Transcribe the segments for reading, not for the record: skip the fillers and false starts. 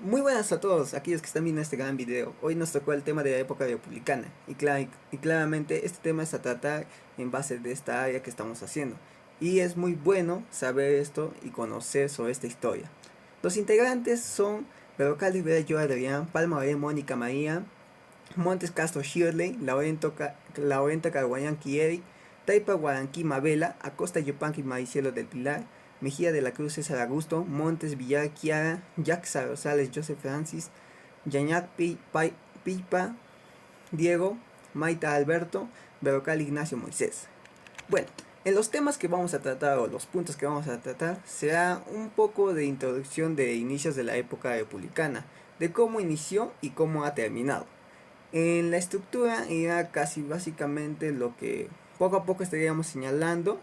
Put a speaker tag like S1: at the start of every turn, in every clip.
S1: Muy buenas a todos aquellos que están viendo este gran video. Hoy nos tocó el tema de la época republicana y claramente este tema es a tratar en base de esta área que estamos haciendo. Y es muy bueno saber esto y conocer sobre esta historia. Los integrantes son Berrocal Rivera, yo Adrián, Palma Aurel, Mónica María, Montes Castro Shirley, Laurenta Carguayanqui Eric, Taipa Guaranqui Mabela, Acosta Yupanqui Maricielo del Pilar, Mejía de la Cruz César Augusto, Montes Villar Kiara, Jaxa Rosales Joseph Francis, Yañac Pipa, Diego, Maita Alberto, Berrocal Ignacio Moisés. Bueno, en los temas que vamos a tratar o los puntos que vamos a tratar será un poco de introducción de inicios de la época republicana, de cómo inició y cómo ha terminado. En la estructura era casi básicamente lo que poco a poco estaríamos señalando.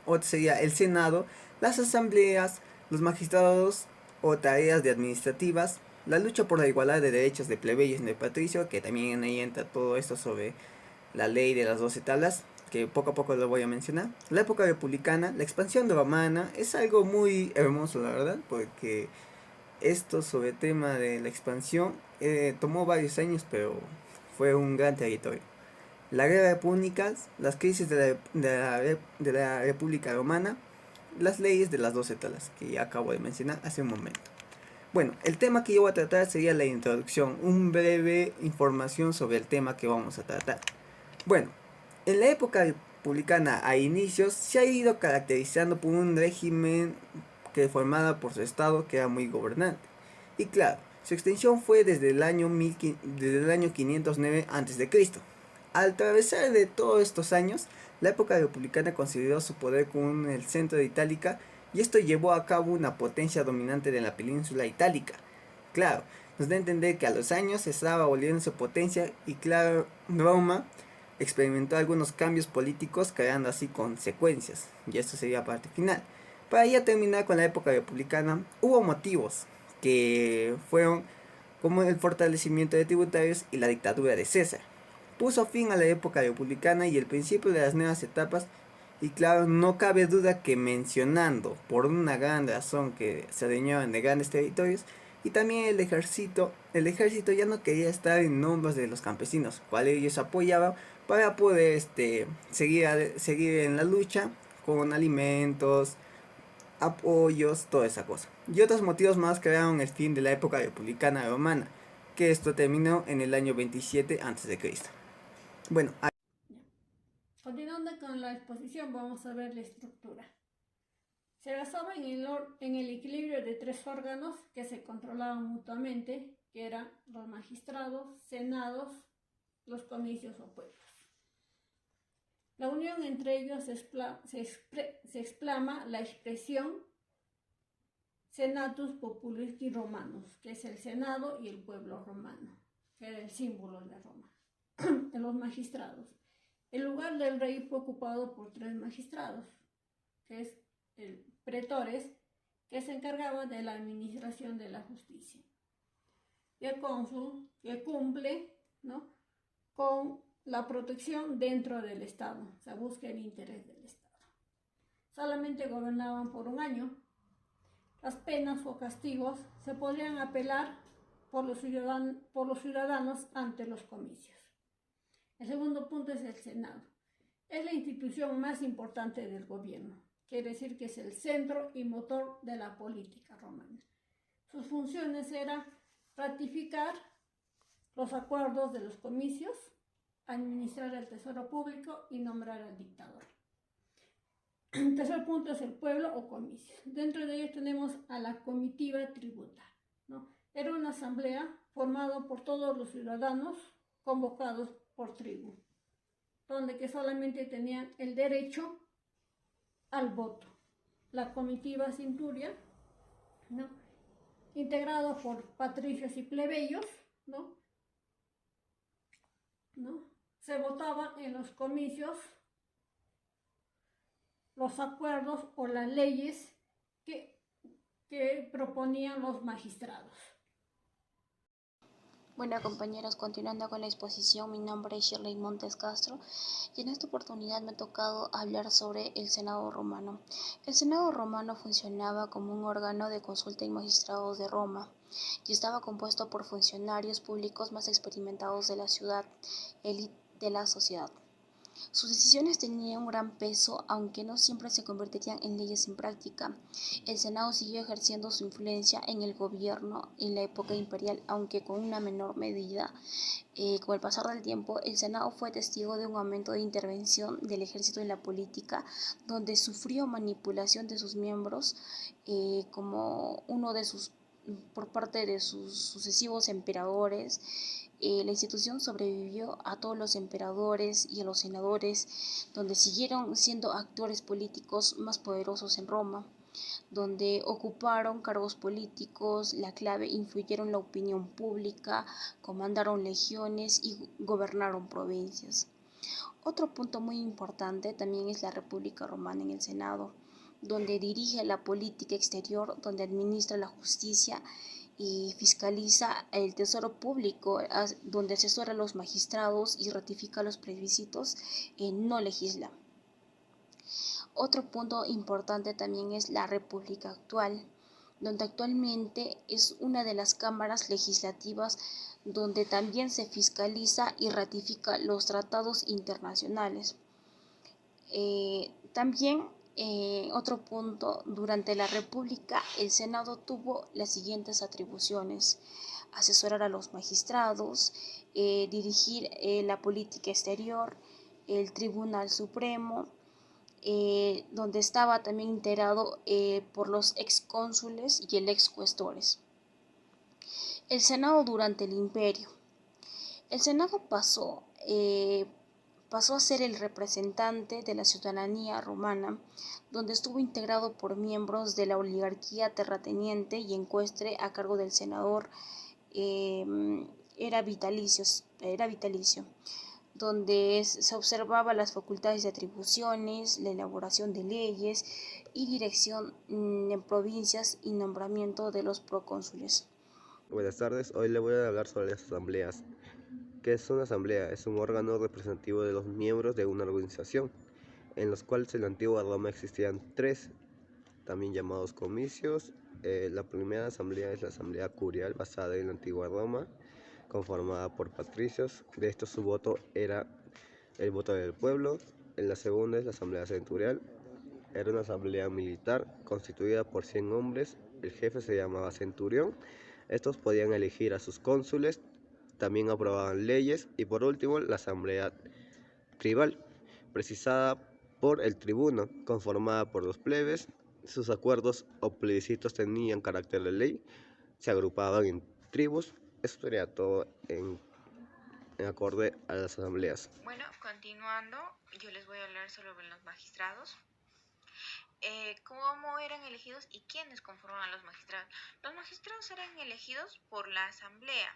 S1: Otro sería el Senado, las asambleas, los magistrados o tareas de administrativas, la lucha por la igualdad de derechos de plebeyos y de patricio, que también ahí entra todo esto sobre la ley de las 12 tablas, que poco a poco lo voy a mencionar. La época republicana, la expansión romana, es algo muy hermoso, la verdad, porque esto sobre el tema de la expansión tomó varios años, pero fue un gran territorio. La guerra de púnicas, las crisis de la República Romana, las leyes de las 12 talas, que ya acabo de mencionar hace un momento. Bueno, el tema que yo voy a tratar sería la introducción, un breve información sobre el tema que vamos a tratar. Bueno, en la época republicana a inicios se ha ido caracterizando por un régimen que formada por su estado que era muy gobernante. Y claro, su extensión fue desde el año 509 a.C. Al atravesar de todos estos años, la época republicana consideró su poder como el centro de Itálica y esto llevó a cabo una potencia dominante de la península itálica. Claro, nos da a entender que a los años se estaba volviendo su potencia y claro, Roma experimentó algunos cambios políticos creando así consecuencias, y esto sería la parte final. Para ya terminar con la época republicana, hubo motivos que fueron como el fortalecimiento de tributarios y la dictadura de César. Puso fin a la época republicana y el principio de las nuevas etapas, y claro, no cabe duda que mencionando por una gran razón que se adueñaban de grandes territorios, y también el ejército ya no quería estar en hombros de los campesinos, cuales ellos apoyaban para poder seguir en la lucha con alimentos, apoyos, toda esa cosa. Y otros motivos más crearon el fin de la época republicana romana, que esto terminó en el año 27 a.C. Bueno,
S2: Continuando con la exposición, vamos a ver la estructura. Se basaba en el equilibrio de tres órganos que se controlaban mutuamente, que eran los magistrados, senados, los comicios o pueblos. La unión entre ellos se explama la expresión Senatus Populisti Romanus, que es el Senado y el pueblo romano, que era el símbolo de Roma, de los magistrados. El lugar del rey fue ocupado por tres magistrados, que es el pretores, que se encargaba de la administración de la justicia, y el cónsul, que cumple, ¿no?, con la protección dentro del Estado, o sea, busca el interés del Estado. Solamente gobernaban por un año. Las penas o castigos se podrían apelar por los ciudadanos ante los comicios. El segundo punto es el Senado. Es la institución más importante del gobierno, quiere decir que es el centro y motor de la política romana. Sus funciones eran ratificar los acuerdos de los comicios, administrar el tesoro público y nombrar al dictador. El tercer punto es el pueblo o comicios. Dentro de ellos tenemos a la comitiva tributal, ¿no? Era una asamblea formada por todos los ciudadanos convocados por tribu, donde que solamente tenían el derecho al voto. La comitiva centuria, ¿no?, integrado por patricios y plebeyos, ¿no? ¿No? Se votaba en los comicios los acuerdos o las leyes que proponían los magistrados.
S3: Bueno, compañeros, continuando con la exposición, mi nombre es Shirley Montes Castro y en esta oportunidad me ha tocado hablar sobre el Senado romano. El Senado romano funcionaba como un órgano de consulta y magistrados de Roma y estaba compuesto por funcionarios públicos más experimentados de la ciudad, élite de la sociedad. Sus decisiones tenían un gran peso, aunque no siempre se convertirían en leyes en práctica. El Senado siguió ejerciendo su influencia en el gobierno en la época imperial, aunque con una menor medida. Con el pasar del tiempo, el Senado fue testigo de un aumento de intervención del ejército en la política, donde sufrió manipulación de sus miembros como uno de sus por parte de sus sucesivos emperadores. La institución sobrevivió a todos los emperadores y a los senadores, donde siguieron siendo actores políticos más poderosos en Roma, donde ocuparon cargos políticos, la clave influyeron la opinión pública, comandaron legiones y gobernaron provincias. Otro punto muy importante también es la República Romana en el Senado, donde dirige la política exterior, donde administra la justicia y fiscaliza el tesoro público, donde asesora a los magistrados y ratifica los plebiscitos, no legisla. Otro punto importante también es la República actual, donde actualmente es una de las cámaras legislativas donde también se fiscaliza y ratifica los tratados internacionales. También otro punto, durante la República el Senado tuvo las siguientes atribuciones: asesorar a los magistrados, dirigir la política exterior, el Tribunal Supremo, donde estaba también integrado por los excónsules y el excuestores. El Senado durante el Imperio. El Senado pasó a ser el representante de la ciudadanía romana, donde estuvo integrado por miembros de la oligarquía terrateniente y ecuestre a cargo del senador. Era vitalicio, donde se observaba las facultades de atribuciones, la elaboración de leyes y dirección en provincias y nombramiento de los procónsules.
S4: Buenas tardes, hoy le voy a hablar sobre las asambleas. ¿Qué es una asamblea? Es un órgano representativo de los miembros de una organización, en los cuales en la antigua Roma existían tres, también llamados comicios. La primera asamblea es la asamblea curial, basada en la antigua Roma, conformada por patricios. De esto su voto era el voto del pueblo. En la segunda es la asamblea centurial. Era una asamblea militar constituida por 100 hombres. El jefe se llamaba centurión. Estos podían elegir a sus cónsules, también aprobaban leyes, y por último la asamblea tribal, precisada por el tribuno, conformada por los plebes. Sus acuerdos o plebiscitos tenían carácter de ley, se agrupaban en tribus. Eso sería todo en acorde a las asambleas.
S5: Bueno, continuando, yo les voy a hablar sobre los magistrados. ¿Cómo eran elegidos y quiénes conforman a los magistrados? Los magistrados eran elegidos por la asamblea.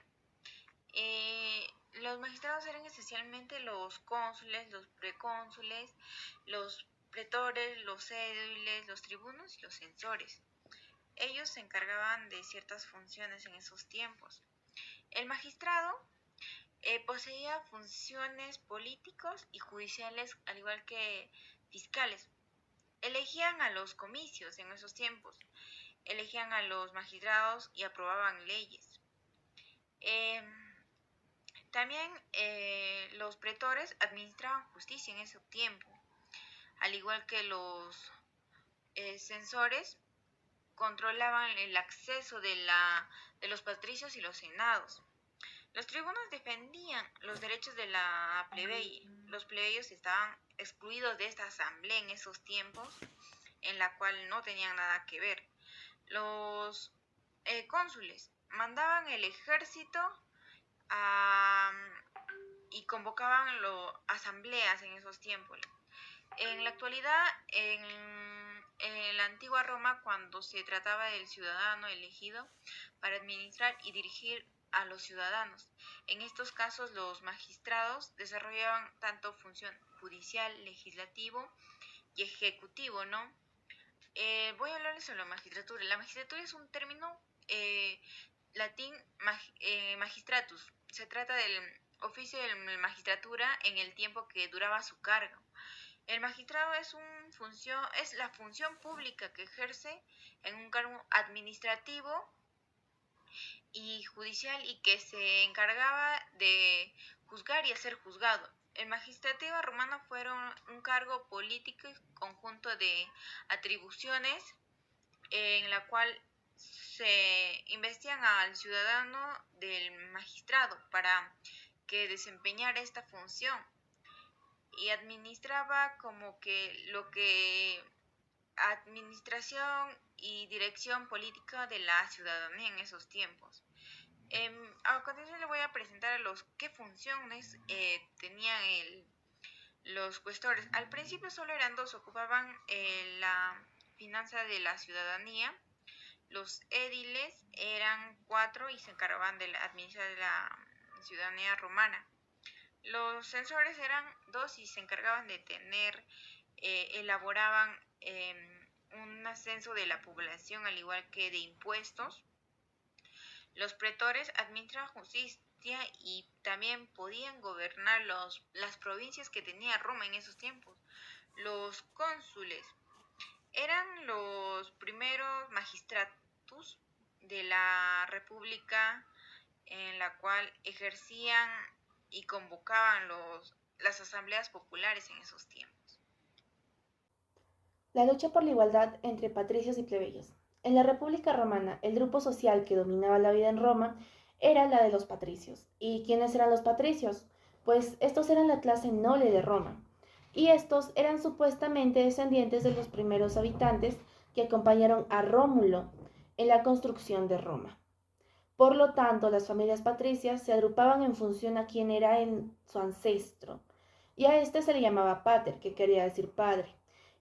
S5: Los magistrados eran esencialmente los cónsules, los precónsules, los pretores, los édiles, los tribunos y los censores. Ellos se encargaban de ciertas funciones en esos tiempos. El magistrado poseía funciones políticos y judiciales, al igual que fiscales. Elegían a los comicios en esos tiempos, elegían a los magistrados y aprobaban leyes. También los pretores administraban justicia en ese tiempo, al igual que los censores controlaban el acceso de los patricios y los senados. Los tribunos defendían los derechos de la plebeya. Los plebeyos estaban excluidos de esta asamblea en esos tiempos, en la cual no tenían nada que ver. Los cónsules mandaban el ejército y convocaban asambleas en esos tiempos. En la actualidad, en la antigua Roma, cuando se trataba del ciudadano elegido para administrar y dirigir a los ciudadanos. En estos casos, los magistrados desarrollaban tanto función judicial, legislativo y ejecutivo, ¿no? Voy a hablarles sobre la magistratura. La magistratura es un término latín magistratus. Se trata del oficio de magistratura en el tiempo que duraba su cargo. El magistrado es la función pública que ejerce en un cargo administrativo y judicial y que se encargaba de juzgar y ser juzgado. El magistrado romano fue un cargo político y conjunto de atribuciones en la cual se investigan al ciudadano del magistrado para que desempeñara esta función y administraba como que lo que administración y dirección política de la ciudadanía en esos tiempos. A continuación le voy a presentar qué funciones tenían los cuestores. Al principio solo eran dos, ocupaban la finanza de la ciudadanía. Los édiles eran 4 y se encargaban de administrar la ciudadanía romana. Los censores eran 2 y se encargaban de elaboraban un censo de la población al igual que de impuestos. Los pretores administraban justicia y también podían gobernar las provincias que tenía Roma en esos tiempos. Los cónsules eran los primeros magistratus de la república en la cual ejercían y convocaban las asambleas populares en esos tiempos.
S3: La lucha por la igualdad entre patricios y plebeyos. En la República Romana, el grupo social que dominaba la vida en Roma era la de los patricios. ¿Y quiénes eran los patricios? Pues estos eran la clase noble de Roma. Y estos eran supuestamente descendientes de los primeros habitantes que acompañaron a Rómulo en la construcción de Roma. Por lo tanto, las familias patricias se agrupaban en función a quién era su ancestro. Y a este se le llamaba pater, que quería decir padre.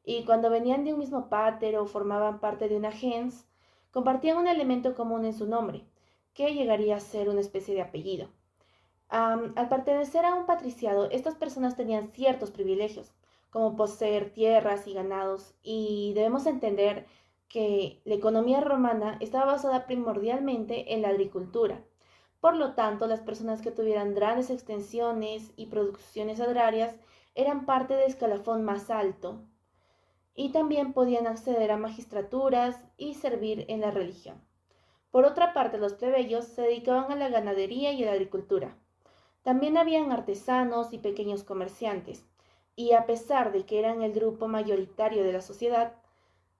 S3: Y cuando venían de un mismo pater o formaban parte de una gens, compartían un elemento común en su nombre, que llegaría a ser una especie de apellido. Al pertenecer a un patriciado, estas personas tenían ciertos privilegios, como poseer tierras y ganados, y debemos entender que la economía romana estaba basada primordialmente en la agricultura. Por lo tanto, las personas que tuvieran grandes extensiones y producciones agrarias eran parte del escalafón más alto y también podían acceder a magistraturas y servir en la religión. Por otra parte, los plebeyos se dedicaban a la ganadería y a la agricultura. También habían artesanos y pequeños comerciantes, y a pesar de que eran el grupo mayoritario de la sociedad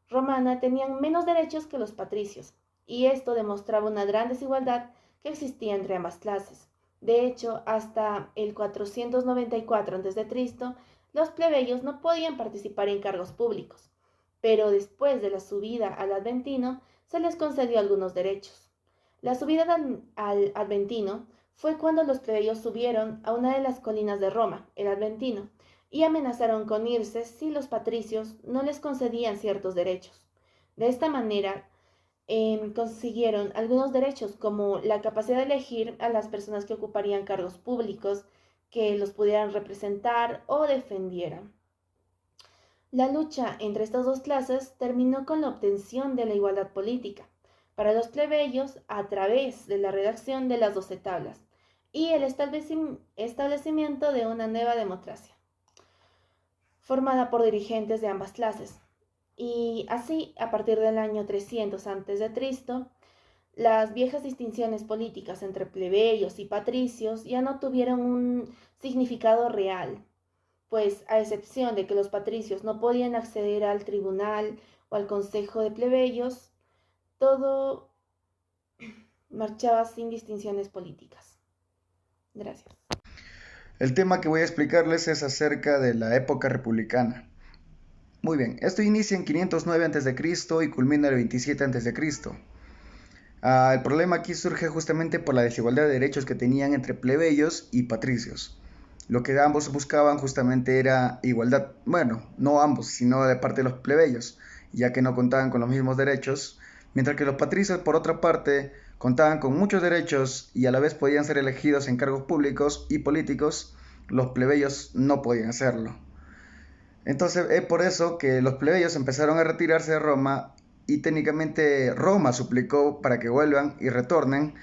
S3: romana, tenían menos derechos que los patricios, y esto demostraba una gran desigualdad que existía entre ambas clases. De hecho, hasta el 494 a.C., los plebeyos no podían participar en cargos públicos, pero después de la subida al Aventino se les concedió algunos derechos. La subida al Aventino fue cuando los plebeyos subieron a una de las colinas de Roma, el Aventino, y amenazaron con irse si los patricios no les concedían ciertos derechos. De esta manera, consiguieron algunos derechos como la capacidad de elegir a las personas que ocuparían cargos públicos, que los pudieran representar o defendieran. La lucha entre estas dos clases terminó con la obtención de la igualdad política para los plebeyos a través de la redacción de las 12 tablas y el establecimiento de una nueva democracia, formada por dirigentes de ambas clases. Y así, a partir del año 300 a.C., las viejas distinciones políticas entre plebeyos y patricios ya no tuvieron un significado real, pues a excepción de que los patricios no podían acceder al tribunal o al consejo de plebeyos, todo marchaba sin distinciones políticas. Gracias.
S6: El tema que voy a explicarles es acerca de la época republicana. Muy bien, esto inicia en 509 a.C. y culmina el 27 a.C. El problema aquí surge justamente por la desigualdad de derechos que tenían entre plebeyos y patricios. Lo que ambos buscaban justamente era igualdad. Bueno, no ambos, sino de parte de los plebeyos, ya que no contaban con los mismos derechos, mientras que los patricios, por otra parte, contaban con muchos derechos y a la vez podían ser elegidos en cargos públicos y políticos. Los plebeyos no podían hacerlo. Entonces es por eso que los plebeyos empezaron a retirarse de Roma y técnicamente Roma suplicó para que vuelvan y retornen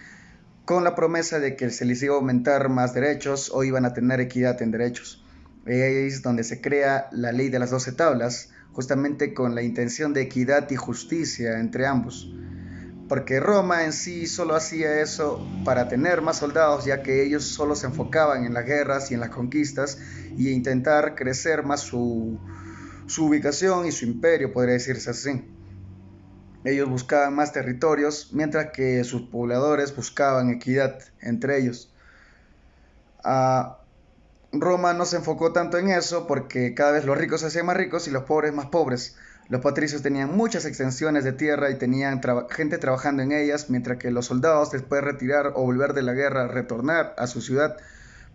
S6: con la promesa de que se les iba a aumentar más derechos o iban a tener equidad en derechos. Ahí es donde se crea la ley de las 12 tablas, justamente con la intención de equidad y justicia entre ambos. Porque Roma en sí solo hacía eso para tener más soldados, ya que ellos solo se enfocaban en las guerras y en las conquistas y intentar crecer más su ubicación y su imperio, podría decirse así. Ellos buscaban más territorios, mientras que sus pobladores buscaban equidad entre ellos. Ah, Roma no se enfocó tanto en eso porque cada vez los ricos se hacían más ricos y los pobres más pobres. Los patricios tenían muchas extensiones de tierra y tenían gente trabajando en ellas, mientras que los soldados, después de retirar o volver de la guerra, retornar a su ciudad,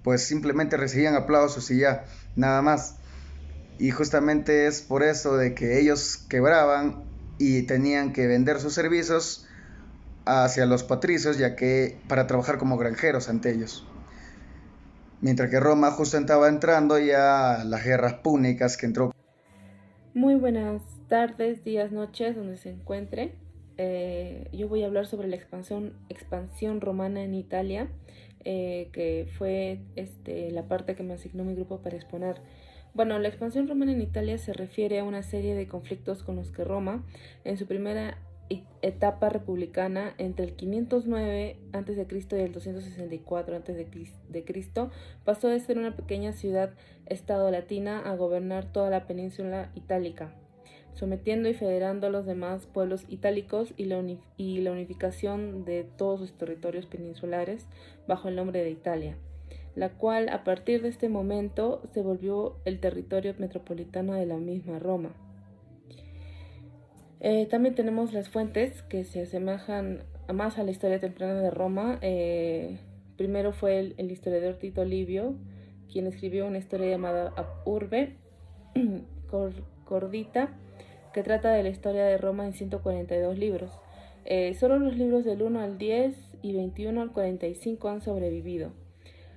S6: pues simplemente recibían aplausos y ya, nada más. Y justamente es por eso de que ellos quebraban y tenían que vender sus servicios hacia los patricios, ya que para trabajar como granjeros ante ellos. Mientras que Roma justo estaba entrando ya las guerras púnicas que entró.
S7: Muy buenas tardes, días, noches, donde se encuentre. Yo voy a hablar sobre la expansión romana en Italia, que fue la parte que me asignó mi grupo para exponer. Bueno, la expansión romana en Italia se refiere a una serie de conflictos con los que Roma, en su primera etapa republicana, entre el 509 a.C. y el 264 a.C., pasó de ser una pequeña ciudad-estado latina a gobernar toda la península itálica, sometiendo y federando a los demás pueblos itálicos y la unificación de todos sus territorios peninsulares bajo el nombre de Italia, la cual a partir de este momento se volvió el territorio metropolitano de la misma Roma. También tenemos las fuentes que se asemejan más a la historia temprana de Roma. Primero fue el historiador Tito Livio, quien escribió una historia llamada Ab Urbe Cordita, que trata de la historia de Roma en 142 libros. Solo los libros del 1 al 10 y 21 al 45 han sobrevivido,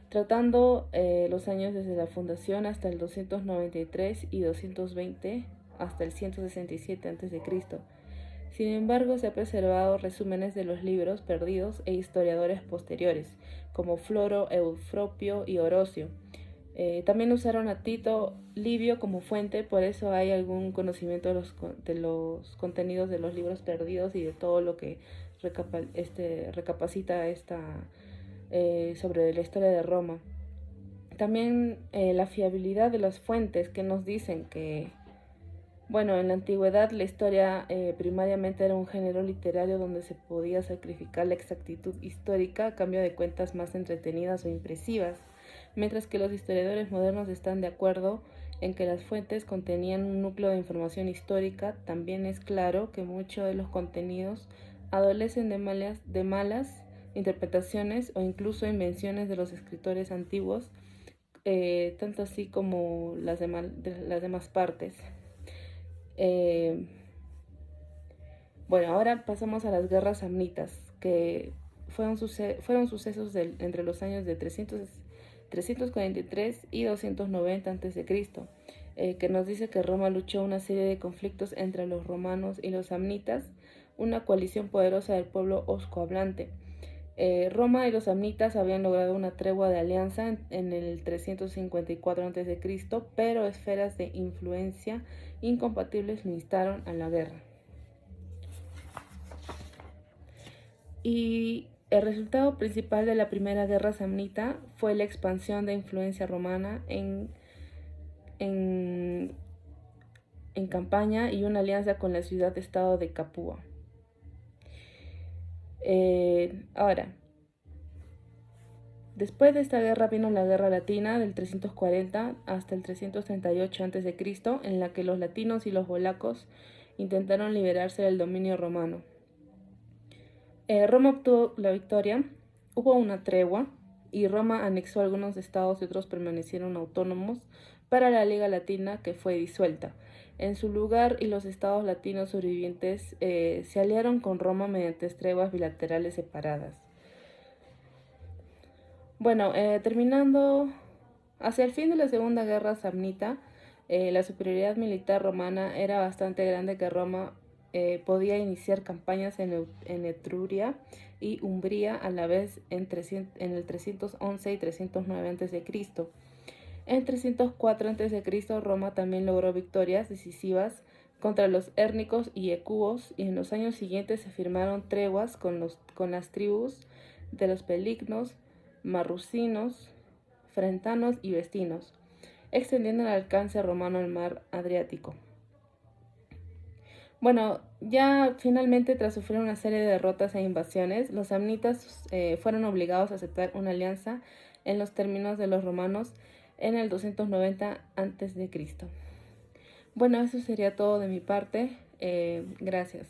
S7: tratando los años desde la fundación hasta el 293 y 220 hasta el 167 a.C. Sin embargo, se han preservado resúmenes de los libros perdidos e historiadores posteriores, como Floro, Eufropio y Orocio. También usaron a Tito Livio como fuente, por eso hay algún conocimiento de los contenidos de los libros perdidos y de todo lo que recapacita sobre la historia de Roma. También la fiabilidad de las fuentes que nos dicen que, bueno, en la antigüedad la historia primariamente era un género literario donde se podía sacrificar la exactitud histórica a cambio de cuentas más entretenidas o impresivas, mientras que los historiadores modernos están de acuerdo en que las fuentes contenían un núcleo de información histórica. También es claro que muchos de los contenidos adolecen de malas interpretaciones o incluso invenciones de los escritores antiguos, tanto así como las demás partes. Bueno, ahora pasamos a las guerras samnitas, que fueron sucesos entre los años de 343 y 290 a.C., que nos dice que Roma luchó una serie de conflictos entre los romanos y los samnitas, una coalición poderosa del pueblo oscohablante. Roma y los samnitas habían logrado una tregua de alianza en el 354 a.C., pero esferas de influencia incompatibles lo instaron a la guerra. Y el resultado principal de la primera guerra samnita fue la expansión de influencia romana en Campania y una alianza con la ciudad-estado de Capua. Ahora, después de esta guerra vino la guerra latina del 340 hasta el 338 a.C., en la que los latinos y los polacos intentaron liberarse del dominio romano. Roma obtuvo la victoria, hubo una tregua y Roma anexó algunos estados y otros permanecieron autónomos para la Liga Latina, que fue disuelta. En su lugar, y los estados latinos sobrevivientes se aliaron con Roma mediante treguas bilaterales separadas. Bueno, terminando hacia el fin de la Segunda Guerra Samnita, la superioridad militar romana era bastante grande que Roma podía iniciar campañas en Etruria y Umbría a la vez en el 311 y 309 a.C. En 304 a.C. Roma también logró victorias decisivas contra los hérnicos y ecuos, y en los años siguientes se firmaron treguas con las tribus de los pelignos, marrucinos, frentanos y vestinos, extendiendo el alcance romano al mar Adriático. Bueno, ya finalmente, tras sufrir una serie de derrotas e invasiones, los samnitas fueron obligados a aceptar una alianza en los términos de los romanos en el 290 a.C. Bueno, eso sería todo de mi parte. Gracias.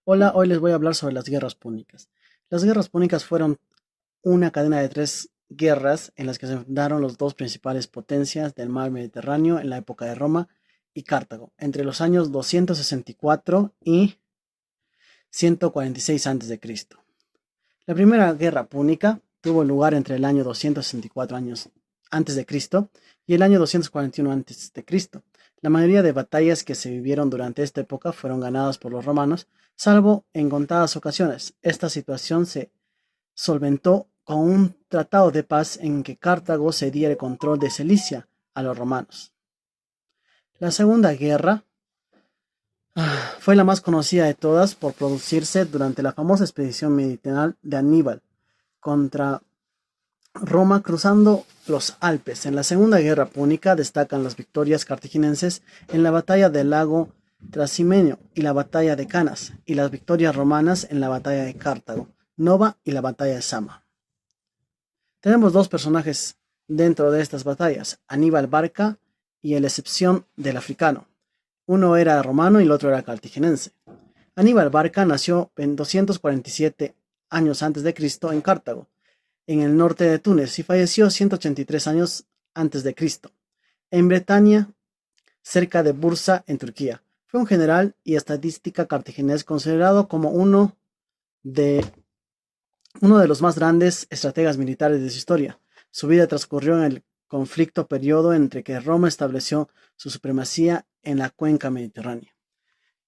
S8: Hola, hoy les voy a hablar sobre las guerras púnicas. Las guerras púnicas fueron una cadena de 3 guerras en las que se enfrentaron las dos principales potencias del mar Mediterráneo en la época de Roma y Cartago, entre los años 264 y 146 a.C. La primera guerra púnica tuvo lugar entre el año 264 años antes de Cristo y el año 241 antes de Cristo. La mayoría de batallas que se vivieron durante esta época fueron ganadas por los romanos, salvo en contadas ocasiones. Esta situación se solventó con un tratado de paz en que Cartago cedía el control de Cilicia a los romanos. La Segunda Guerra fue la más conocida de todas por producirse durante la famosa expedición meridional de Aníbal contra Roma cruzando los Alpes. En la Segunda Guerra Púnica destacan las victorias cartaginenses en la batalla del lago Trasimenio y la batalla de Canas, y las victorias romanas en la batalla de Cartago, Nova y la batalla de Sama. Tenemos dos personajes dentro de estas batallas, Aníbal Barca y el excepción del africano. Uno era romano y el otro era cartaginense. Aníbal Barca nació en 247 años antes de Cristo en Cartago, en el norte de Túnez, y falleció 183 años antes de Cristo, en Bretaña, cerca de Bursa, en Turquía. Fue un general y estadista cartaginés considerado como uno de los más grandes estrategas militares de su historia. Su vida transcurrió en el conflicto periodo entre que Roma estableció su supremacía en la cuenca mediterránea.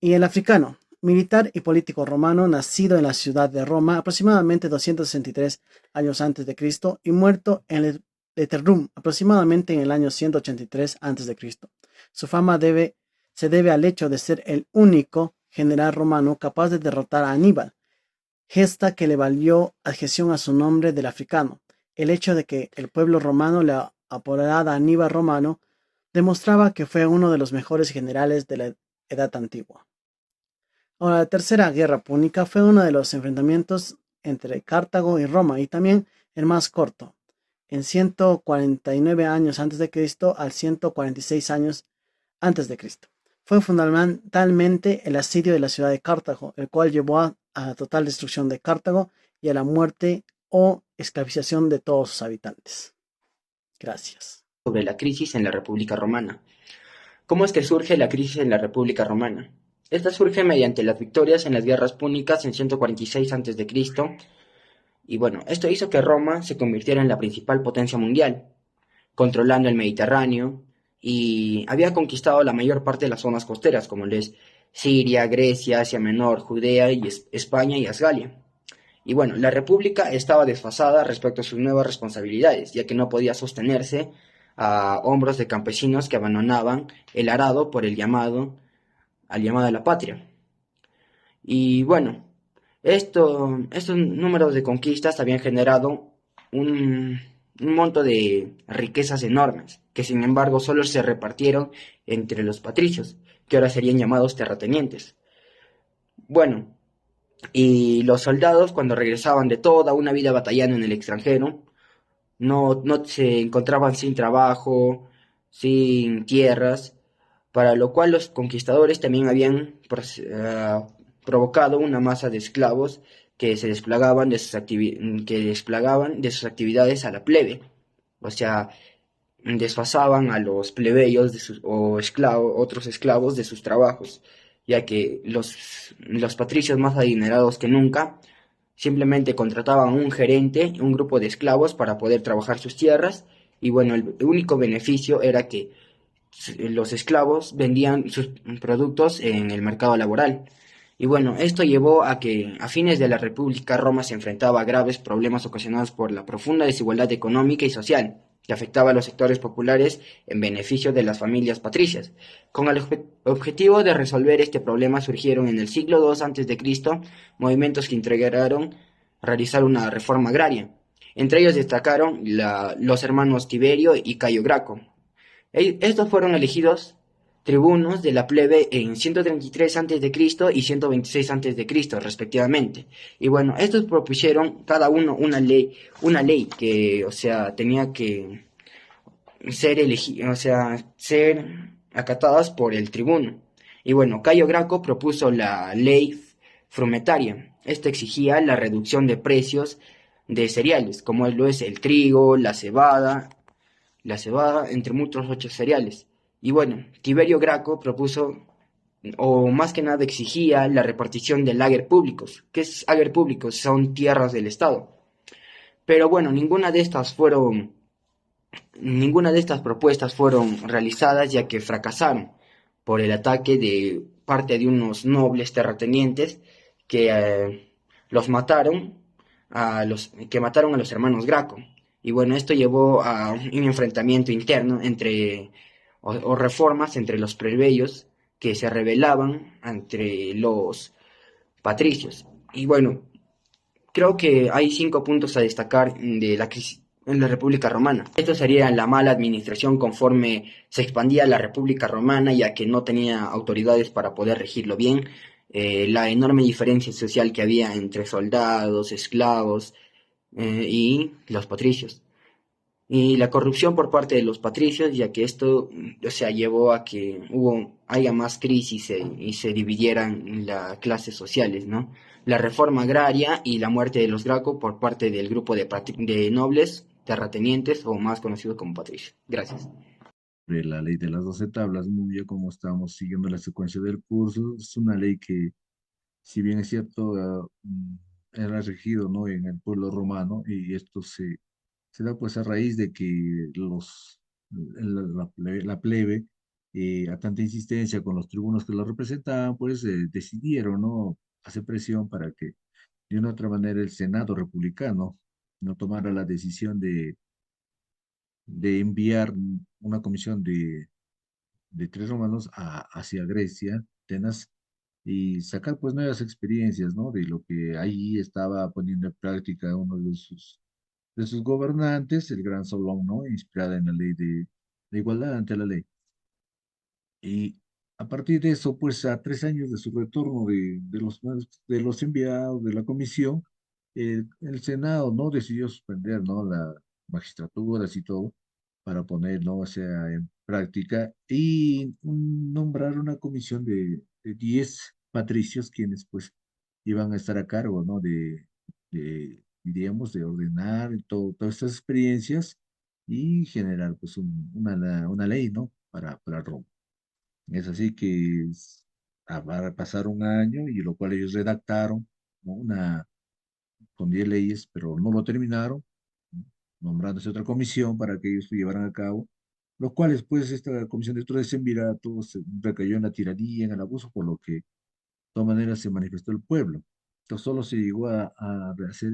S8: Y el africano, militar y político romano, nacido en la ciudad de Roma aproximadamente 263 años antes de Cristo y muerto en Leterrum aproximadamente en el año 183 antes de Cristo. Su fama se debe al hecho de ser el único general romano capaz de derrotar a Aníbal, gesta que le valió adhesión a su nombre del africano. El hecho de que el pueblo romano le apodara Aníbal Romano demostraba que fue uno de los mejores generales de la Edad Antigua. Ahora, la Tercera Guerra Púnica fue uno de los enfrentamientos entre Cartago y Roma, y también el más corto, en 149 años antes de Cristo al 146 años antes de Cristo. Fue fundamentalmente el asedio de la ciudad de Cartago, el cual llevó a la total destrucción de Cartago y a la muerte o esclavización de todos sus habitantes. Gracias.
S9: Sobre la crisis en la República Romana. ¿Cómo es que surge la crisis en la República Romana? Esta surge mediante las victorias en las guerras púnicas en 146 a.C. Y bueno, esto hizo que Roma se convirtiera en la principal potencia mundial, controlando el Mediterráneo, y había conquistado la mayor parte de las zonas costeras, como es Siria, Grecia, Asia Menor, Judea, y España y Asgalia. Y bueno, la República estaba desfasada respecto a sus nuevas responsabilidades, ya que no podía sostenerse a hombros de campesinos que abandonaban el arado por al llamado a la patria. Y bueno, estos números de conquistas habían generado un monto de riquezas enormes, que sin embargo solo se repartieron entre los patricios, que ahora serían llamados terratenientes. Bueno, y los soldados, cuando regresaban de toda una vida batallando en el extranjero, no se encontraban sin trabajo, sin tierras, para lo cual los conquistadores también habían provocado una masa de esclavos que se desplagaban de sus actividades a la plebe, o sea, desfasaban a los plebeyos otros esclavos de sus trabajos, ya que los patricios más adinerados que nunca simplemente contrataban un gerente, un grupo de esclavos para poder trabajar sus tierras, y bueno, el único beneficio era que los esclavos vendían sus productos en el mercado laboral. Y bueno, esto llevó a que a fines de la República Roma se enfrentaba a graves problemas ocasionados por la profunda desigualdad económica y social que afectaba a los sectores populares en beneficio de las familias patricias. Con el objetivo de resolver este problema surgieron en el siglo II a.C. movimientos que integraron realizar una reforma agraria. Entre ellos destacaron los hermanos Tiberio y Cayo Graco. Estos fueron elegidos tribunos de la plebe en 133 a.C. y 126 a.C. respectivamente. Y bueno, estos propusieron cada uno una ley que, o sea, tenía que ser acatadas por el tribuno. Y bueno, Cayo Graco propuso la ley frumentaria. Esta exigía la reducción de precios de cereales, como lo es el trigo, la cebada, entre muchos otros cereales. Y bueno, Tiberio Graco propuso, o más que nada exigía, la repartición del ager públicos. ¿Qué es ager públicos? Son tierras del Estado. Pero bueno, ninguna de estas propuestas fueron realizadas ya que fracasaron por el ataque de parte de unos nobles terratenientes que mataron a los hermanos Graco. Y bueno, esto llevó a un enfrentamiento interno o reformas entre los plebeyos que se rebelaban entre los patricios. Y bueno, creo que hay 5 puntos a destacar de la crisis en la República Romana. Esto sería la mala administración conforme se expandía la República Romana, ya que no tenía autoridades para poder regirlo bien. La enorme diferencia social que había entre soldados, esclavos y los patricios. Y la corrupción por parte de los patricios, ya que esto, o sea, llevó a que haya más crisis y se dividieran las clases sociales, ¿no? La reforma agraria y la muerte de los Graco por parte del grupo de nobles terratenientes o más conocidos como patricios. Gracias.
S10: De la ley de las 12 tablas, muy bien, como estamos siguiendo la secuencia del curso, es una ley que, si bien es cierto, era regido, ¿no?, en el pueblo romano, y esto se da pues a raíz de que la plebe, a tanta insistencia con los tribunos que lo representaban, pues decidieron, ¿no?, hacer presión para que de una u otra manera el Senado republicano no tomara la decisión de enviar una comisión de 3 romanos hacia Grecia, Atenas, y sacar pues nuevas experiencias, ¿no?, de lo que ahí estaba poniendo en práctica uno de sus gobernantes, el gran Solón, ¿no?, inspirada en la ley de igualdad ante la ley. Y a partir de eso, pues a 3 años de su retorno de los enviados de la comisión, el Senado, ¿no?, decidió suspender, ¿no?, las magistraturas y todo para poner, ¿no?, o sea, en práctica y nombrar una comisión de 10 patricios quienes pues iban a estar a cargo, ¿no?, diríamos, de ordenar todas estas experiencias y generar pues una ley, ¿no?, para Roma. Es así que va a pasar un año y lo cual ellos redactaron, ¿no?, con 10 leyes, pero no lo terminaron, ¿no?, nombrándose otra comisión para que ellos lo llevaran a cabo, los cuales pues esta comisión de estos decemviratos recayó en la tiranía, en el abuso, por lo que de todas maneras se manifestó el pueblo. Entonces solo se llegó a hacer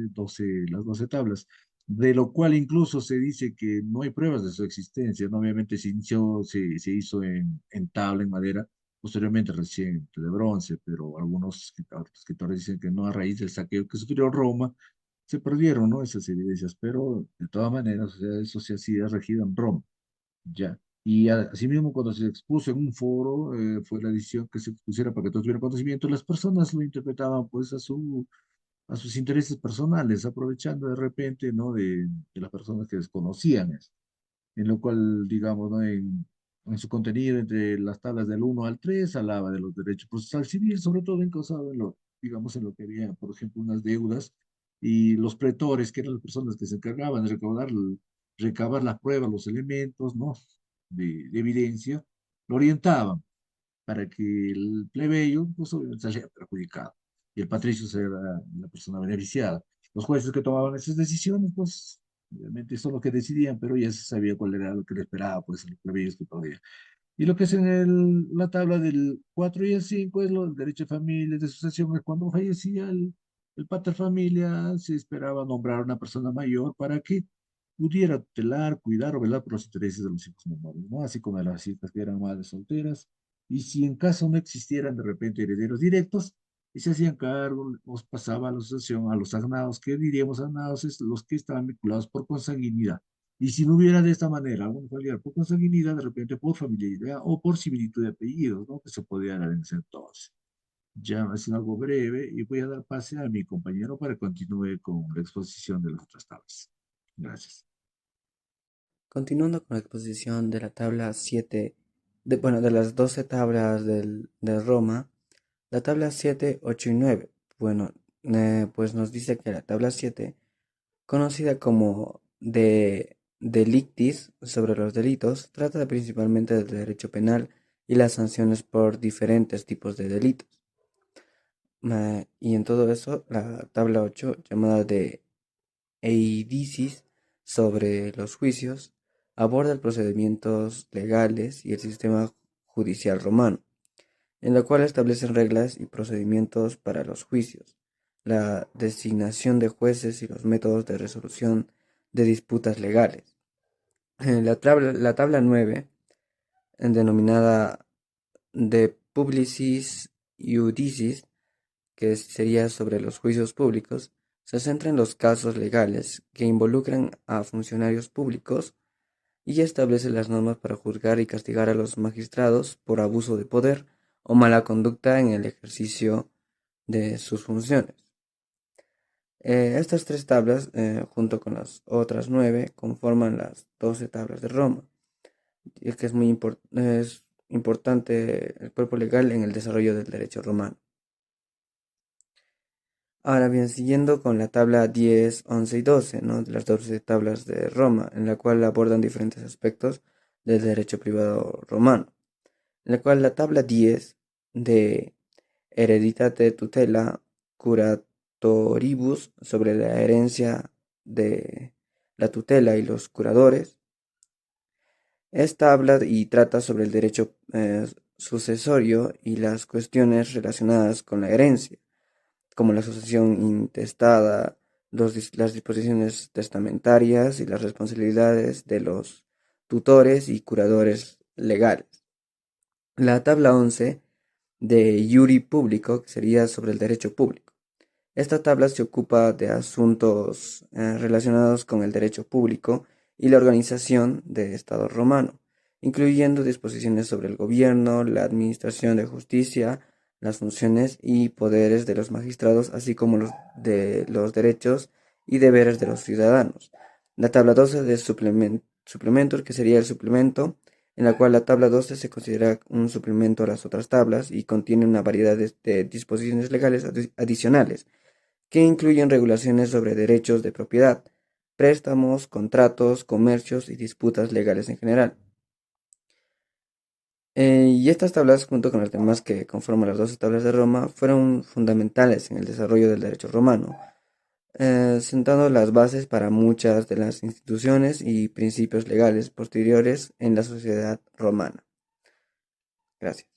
S10: las 12 tablas, de lo cual incluso se dice que no hay pruebas de su existencia, ¿no? Obviamente se hizo en tabla, en madera, posteriormente recién de bronce, pero algunos escritores dicen que no, a raíz del saqueo que sufrió Roma, se perdieron, ¿no?, esas evidencias, pero de todas maneras, o sea, eso se hacía regido en Roma. Ya. Y asimismo, cuando se expuso en un foro, fue la decisión que se expusiera para que todos tuvieran conocimiento. Las personas lo interpretaban pues a sus intereses personales, aprovechando de repente, ¿no?, de las personas que desconocían eso. En lo cual, digamos, ¿no?, en su contenido, entre las tablas del 1 al 3, hablaba de los derechos procesal civil, sobre todo encausado digamos, en lo que había, por ejemplo, unas deudas, y los pretores, que eran las personas que se encargaban de recabar las pruebas, los elementos, ¿no?, de evidencia, lo orientaban para que el plebeyo pues, obviamente saliera perjudicado y el patricio era la persona beneficiada. Los jueces que tomaban esas decisiones, pues obviamente son los que decidían, pero ya se sabía cuál era lo que le esperaba pues, a los plebeyos que podían. Y lo que es en la tabla del 4 y el 5 es lo del derecho de familia, de sucesión, es cuando fallecía el pater familia, se esperaba nombrar a una persona mayor para que pudiera tutelar, cuidar o velar por los intereses de los hijos menores, ¿no? Así como de las hijas que eran madres solteras. Y si en caso no existieran de repente herederos directos, y se hacían cargo, os pasaba a la sucesión a los agnados, que diríamos agnados es los que estaban vinculados por consanguinidad. Y si no hubiera de esta manera algún familiar por consanguinidad, de repente por familiaridad o por similitud de apellidos, ¿no? Que se podía dar en ese entonces. Ya es algo breve y voy a dar pase a mi compañero para que continúe con la exposición de las otras tablas. Gracias.
S11: Continuando con la exposición de la tabla 7, de las 12 tablas de Roma, la tabla 7, 8 y 9. Bueno, pues nos dice que la tabla 7, conocida como de delictis, sobre los delitos, trata principalmente del derecho penal y las sanciones por diferentes tipos de delitos. Y en todo eso, la tabla 8, llamada de Eidicis, sobre los juicios, aborda los procedimientos legales y el sistema judicial romano, en la cual establecen reglas y procedimientos para los juicios, la designación de jueces y los métodos de resolución de disputas legales. La tabla 9, denominada de Publicis Iudicis, que sería sobre los juicios públicos, se centra en los casos legales que involucran a funcionarios públicos y establece las normas para juzgar y castigar a los magistrados por abuso de poder o mala conducta en el ejercicio de sus funciones. Estas tres tablas, junto con las otras 9, conforman las 12 tablas de Roma, y que es importante el cuerpo legal en el desarrollo del derecho romano. Ahora bien, siguiendo con la tabla 10, 11 y 12, ¿no? De las 12 tablas de Roma, en la cual abordan diferentes aspectos del derecho privado romano, en la cual la tabla 10 de Hereditate tutela curatoribus, sobre la herencia de la tutela y los curadores. Esta habla y trata sobre el derecho sucesorio y las cuestiones relacionadas con la herencia, como la sucesión intestada, las disposiciones testamentarias y las responsabilidades de los tutores y curadores legales. La tabla 11 de Iuri Público, que sería sobre el derecho público. Esta tabla se ocupa de asuntos relacionados con el derecho público y la organización del Estado romano, incluyendo disposiciones sobre el gobierno, la administración de justicia, las funciones y poderes de los magistrados, así como los de los derechos y deberes de los ciudadanos. La tabla 12 de suplementos, que sería el suplemento, en la cual la tabla 12 se considera un suplemento a las otras tablas y contiene una variedad de disposiciones legales adicionales, que incluyen regulaciones sobre derechos de propiedad, préstamos, contratos, comercios y disputas legales en general. Y estas tablas, junto con las demás que conforman las 12 tablas de Roma, fueron fundamentales en el desarrollo del derecho romano, sentando las bases para muchas de las instituciones y principios legales posteriores en la sociedad romana. Gracias.